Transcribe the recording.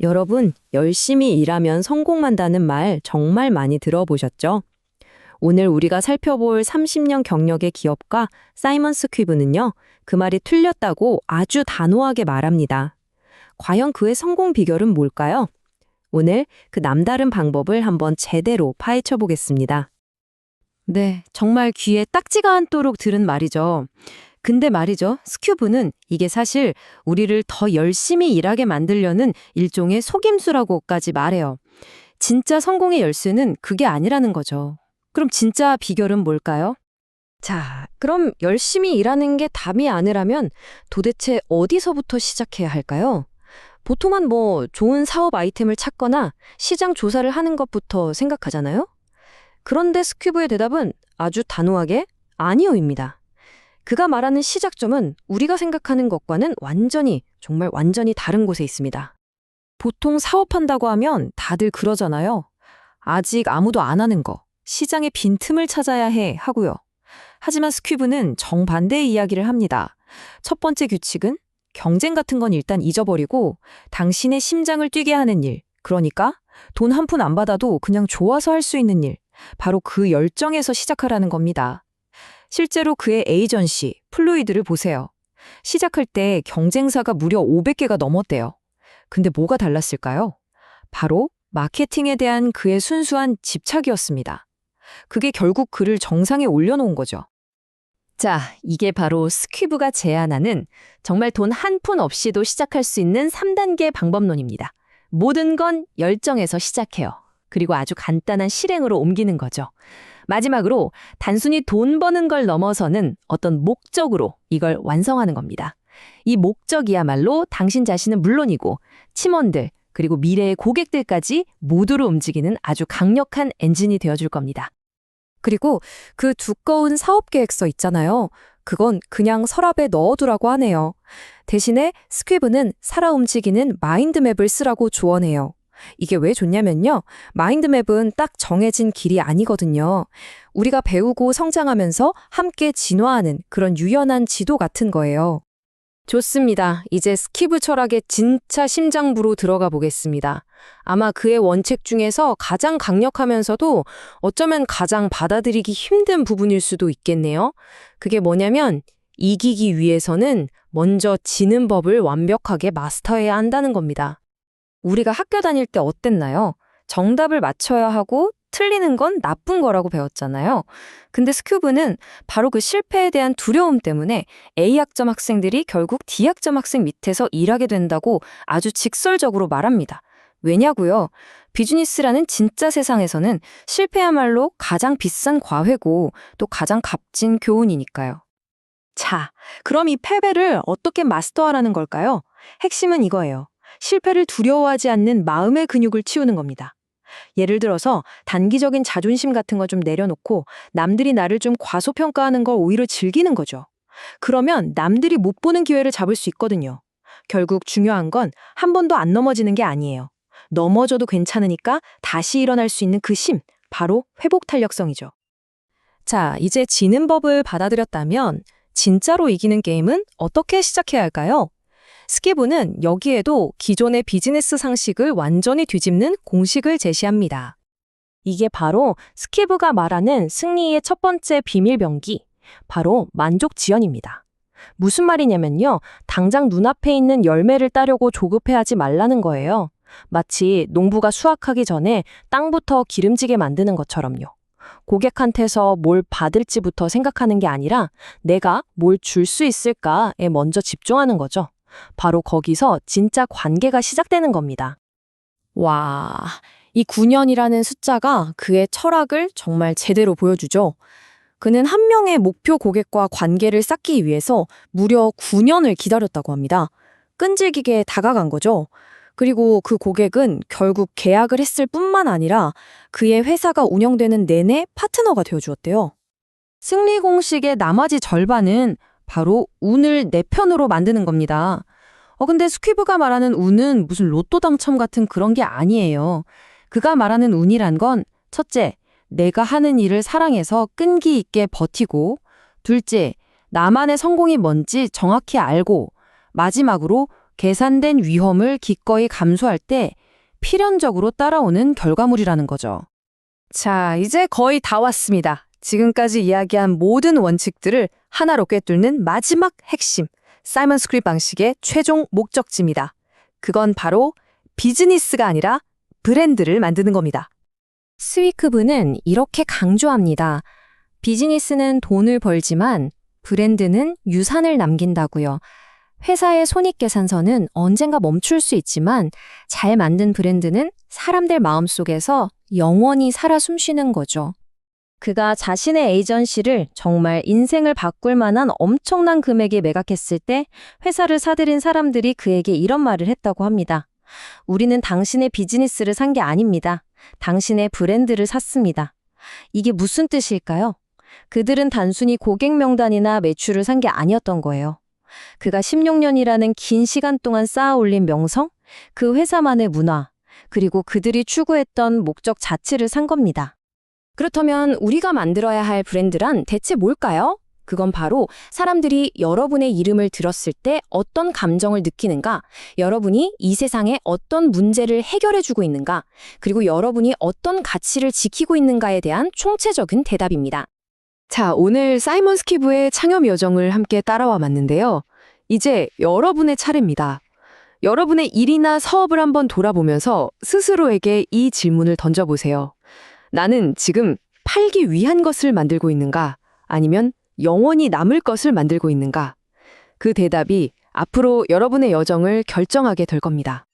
여러분, 열심히 일하면 성공한다는 말 정말 많이 들어보셨죠? 오늘 우리가 살펴볼 30년 경력의 기업가 사이먼 스퀴브는요, 그 말이 틀렸다고 아주 단호하게 말합니다. 과연 그의 성공 비결은 뭘까요? 오늘 그 남다른 방법을 한번 제대로 파헤쳐 보겠습니다. 네, 정말 귀에 딱지가 않도록 들은 말이죠. 근데 말이죠, 스큐브는 이게 사실 우리를 더 열심히 일하게 만들려는 일종의 속임수라고까지 말해요. 진짜 성공의 열쇠는 그게 아니라는 거죠. 그럼 진짜 비결은 뭘까요? 자, 그럼 열심히 일하는 게 답이 아니라면 도대체 어디서부터 시작해야 할까요? 보통은 좋은 사업 아이템을 찾거나 시장 조사를 하는 것부터 생각하잖아요? 그런데 스큐브의 대답은 아주 단호하게 아니요입니다. 그가 말하는 시작점은 우리가 생각하는 것과는 정말 완전히 다른 곳에 있습니다. 보통 사업한다고 하면 다들 그러잖아요. 아직 아무도 안 하는 거, 시장의 빈틈을 찾아야 해 하고요. 하지만 스퀴브는 정반대의 이야기를 합니다. 첫 번째 규칙은 경쟁 같은 건 일단 잊어버리고 당신의 심장을 뛰게 하는 일, 그러니까 돈 한 푼 안 받아도 그냥 좋아서 할 수 있는 일, 바로 그 열정에서 시작하라는 겁니다. 실제로 그의 에이전시, 플루이드를 보세요. 시작할 때 경쟁사가 무려 500개가 넘었대요. 근데 뭐가 달랐을까요? 바로 마케팅에 대한 그의 순수한 집착이었습니다. 그게 결국 그를 정상에 올려놓은 거죠. 자, 이게 바로 스퀴브가 제안하는 정말 돈 한 푼 없이도 시작할 수 있는 3단계 방법론입니다. 모든 건 열정에서 시작해요. 그리고 아주 간단한 실행으로 옮기는 거죠. 마지막으로 단순히 돈 버는 걸 넘어서는 어떤 목적으로 이걸 완성하는 겁니다. 이 목적이야말로 당신 자신은 물론이고 팀원들 그리고 미래의 고객들까지 모두를 움직이는 아주 강력한 엔진이 되어줄 겁니다. 그리고 그 두꺼운 사업계획서 있잖아요. 그건 그냥 서랍에 넣어두라고 하네요. 대신에 스퀴브는 살아 움직이는 마인드맵을 쓰라고 조언해요. 이게 왜 좋냐면요. 마인드맵은 딱 정해진 길이 아니거든요. 우리가 배우고 성장하면서 함께 진화하는 그런 유연한 지도 같은 거예요. 좋습니다. 이제 스퀴브 철학의 진짜 심장부로 들어가 보겠습니다. 아마 그의 원책 중에서 가장 강력하면서도 어쩌면 가장 받아들이기 힘든 부분일 수도 있겠네요. 그게 뭐냐면 이기기 위해서는 먼저 지는 법을 완벽하게 마스터해야 한다는 겁니다. 우리가 학교 다닐 때 어땠나요? 정답을 맞춰야 하고 틀리는 건 나쁜 거라고 배웠잖아요. 근데 스큐브는 바로 그 실패에 대한 두려움 때문에 A학점 학생들이 결국 D학점 학생 밑에서 일하게 된다고 아주 직설적으로 말합니다. 왜냐고요? 비즈니스라는 진짜 세상에서는 실패야말로 가장 비싼 과외고 또 가장 값진 교훈이니까요. 자, 그럼 이 패배를 어떻게 마스터하라는 걸까요? 핵심은 이거예요. 실패를 두려워하지 않는 마음의 근육을 키우는 겁니다. 예를 들어서 단기적인 자존심 같은 거 좀 내려놓고 남들이 나를 좀 과소평가하는 걸 오히려 즐기는 거죠. 그러면 남들이 못 보는 기회를 잡을 수 있거든요. 결국 중요한 건 한 번도 안 넘어지는 게 아니에요. 넘어져도 괜찮으니까 다시 일어날 수 있는 그 힘, 바로 회복 탄력성이죠. 자, 이제 지는 법을 받아들였다면 진짜로 이기는 게임은 어떻게 시작해야 할까요? 스퀴브는 여기에도 기존의 비즈니스 상식을 완전히 뒤집는 공식을 제시합니다. 이게 바로 스퀴브가 말하는 승리의 첫 번째 비밀병기, 바로 만족 지연입니다. 무슨 말이냐면요, 당장 눈앞에 있는 열매를 따려고 조급해하지 말라는 거예요. 마치 농부가 수확하기 전에 땅부터 기름지게 만드는 것처럼요. 고객한테서 뭘 받을지부터 생각하는 게 아니라 내가 뭘 줄 수 있을까에 먼저 집중하는 거죠. 바로 거기서 진짜 관계가 시작되는 겁니다. 와, 이 9년이라는 숫자가 그의 철학을 정말 제대로 보여주죠. 그는 한 명의 목표 고객과 관계를 쌓기 위해서 무려 9년을 기다렸다고 합니다. 끈질기게 다가간 거죠. 그리고 그 고객은 결국 계약을 했을 뿐만 아니라 그의 회사가 운영되는 내내 파트너가 되어주었대요. 승리 공식의 나머지 절반은 바로 운을 내 편으로 만드는 겁니다. 근데 스퀴브가 말하는 운은 무슨 로또 당첨 같은 그런 게 아니에요. 그가 말하는 운이란 건 첫째, 내가 하는 일을 사랑해서 끈기 있게 버티고, 둘째, 나만의 성공이 뭔지 정확히 알고, 마지막으로 계산된 위험을 기꺼이 감수할 때 필연적으로 따라오는 결과물이라는 거죠. 자, 이제 거의 다 왔습니다. 지금까지 이야기한 모든 원칙들을 하나로 꿰뚫는 마지막 핵심, 사이먼 스크립 방식의 최종 목적지입니다. 그건 바로 비즈니스가 아니라 브랜드를 만드는 겁니다. 스위크브는 이렇게 강조합니다. 비즈니스는 돈을 벌지만 브랜드는 유산을 남긴다고요. 회사의 손익계산서는 언젠가 멈출 수 있지만 잘 만든 브랜드는 사람들 마음속에서 영원히 살아 숨쉬는 거죠. 그가 자신의 에이전시를 정말 인생을 바꿀 만한 엄청난 금액에 매각했을 때 회사를 사들인 사람들이 그에게 이런 말을 했다고 합니다. 우리는 당신의 비즈니스를 산 게 아닙니다. 당신의 브랜드를 샀습니다. 이게 무슨 뜻일까요? 그들은 단순히 고객 명단이나 매출을 산 게 아니었던 거예요. 그가 16년이라는 긴 시간 동안 쌓아 올린 명성, 그 회사만의 문화, 그리고 그들이 추구했던 목적 자체를 산 겁니다. 그렇다면 우리가 만들어야 할 브랜드란 대체 뭘까요? 그건 바로 사람들이 여러분의 이름을 들었을 때 어떤 감정을 느끼는가, 여러분이 이 세상에 어떤 문제를 해결해주고 있는가, 그리고 여러분이 어떤 가치를 지키고 있는가에 대한 총체적인 대답입니다. 자, 오늘 사이먼 스키브의 창업 여정을 함께 따라와 봤는데요. 이제 여러분의 차례입니다. 여러분의 일이나 사업을 한번 돌아보면서 스스로에게 이 질문을 던져보세요. 나는 지금 팔기 위한 것을 만들고 있는가? 아니면 영원히 남을 것을 만들고 있는가? 그 대답이 앞으로 여러분의 여정을 결정하게 될 겁니다.